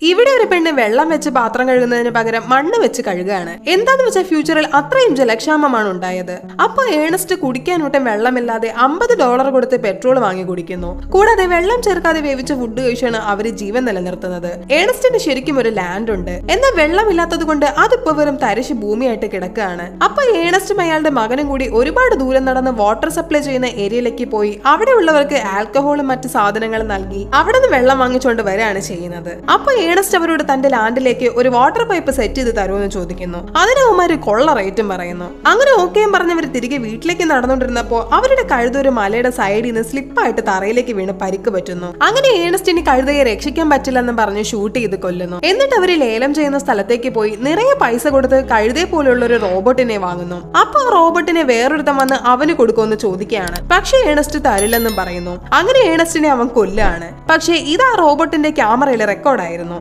ഇവിടെ ഒരു പെണ്ണ് വെള്ളം വെച്ച് പാത്രം കഴുകുന്നതിന് പകരം മണ്ണ് വെച്ച് കഴുകുകയാണ്. എന്താന്ന് വെച്ചാൽ ഫ്യൂച്ചറിൽ അത്രയും ജലക്ഷാമമാണ് ഉണ്ടായത്. അപ്പൊ ഏണസ്റ്റ് കുടിക്കാനൂട്ടം വെള്ളമില്ലാതെ $50 കൊടുത്ത് പെട്രോൾ വാങ്ങി കുടിക്കുന്നു. കൂടാതെ വെള്ളം ചേർക്കാതെ വേവിച്ച ഫുഡ് കഴിച്ചാണ് അവര് ജീവൻ നിലനിർത്തുന്നത്. ഏണസ്റ്റിന് ശരിക്കും ഒരു ലാൻഡ് ഉണ്ട്, എന്നാൽ വെള്ളമില്ലാത്തത് കൊണ്ട് അതിപ്പോ വെറും തരിശ് ഭൂമിയായിട്ട് കിടക്കുകയാണ്. അപ്പൊ ഏണസ്റ്റും അയാളുടെ മകനും കൂടി ഒരുപാട് ദൂരം നടന്ന് വാട്ടർ സപ്ലൈ ചെയ്യുന്ന ഏരിയയിലേക്ക് പോയി അവിടെ ഉള്ളവർക്ക് ആൽക്കഹോളും മറ്റു സാധനങ്ങളും നൽകി അവിടെ നിന്ന് വെള്ളം വാങ്ങിച്ചുകൊണ്ട് വരികയാണ് ചെയ്യുന്നത്. അപ്പൊ ഏണസ്റ്റ് അവരോട് തന്റെ ലാൻഡിലേക്ക് ഒരു വാട്ടർ പൈപ്പ് സെറ്റ് ചെയ്ത് തരുമെന്ന് ചോദിക്കുന്നു. അതിന് അവന്മാര് കൊള്ള റേറ്റും പറയുന്നു. അങ്ങനെ ഓക്കെയും പറഞ്ഞവർ തിരികെ വീട്ടിലേക്ക് നടന്നുകൊണ്ടിരുന്നപ്പോ അവരുടെ കഴുത ഒരു മലയുടെ സൈഡിൽ നിന്ന് സ്ലിപ്പായിട്ട് തറയിലേക്ക് വീണ് പരിക്ക് പറ്റുന്നു. അങ്ങനെ ഏണസ്റ്റിന് കഴുതയെ രക്ഷിക്കാൻ പറ്റില്ലെന്ന് പറഞ്ഞ് ഷൂട്ട് ചെയ്ത് കൊല്ലുന്നു. എന്നിട്ട് അവര് ലേലം ചെയ്യുന്ന സ്ഥലത്തേക്ക് പോയി നിറയെ പൈസ കൊടുത്ത് കഴുതയെ പോലെയുള്ള ഒരു റോബോട്ടിനെ വാങ്ങുന്നു. അപ്പൊ ആ റോബോട്ടിനെ വേറൊരുത്തം വന്ന് അവന് കൊടുക്കുമെന്ന് ചോദിക്കുകയാണ്. പക്ഷെ ഏണസ്റ്റ് തരില്ലെന്നും പറയുന്നു. അങ്ങനെ ഏണസ്റ്റിനെ അവൻ കൊല്ലുകയാണ്. പക്ഷെ ഇത് ആ റോബോട്ടിന്റെ ക്യാമറയിൽ റെക്കോർഡായിരുന്നു.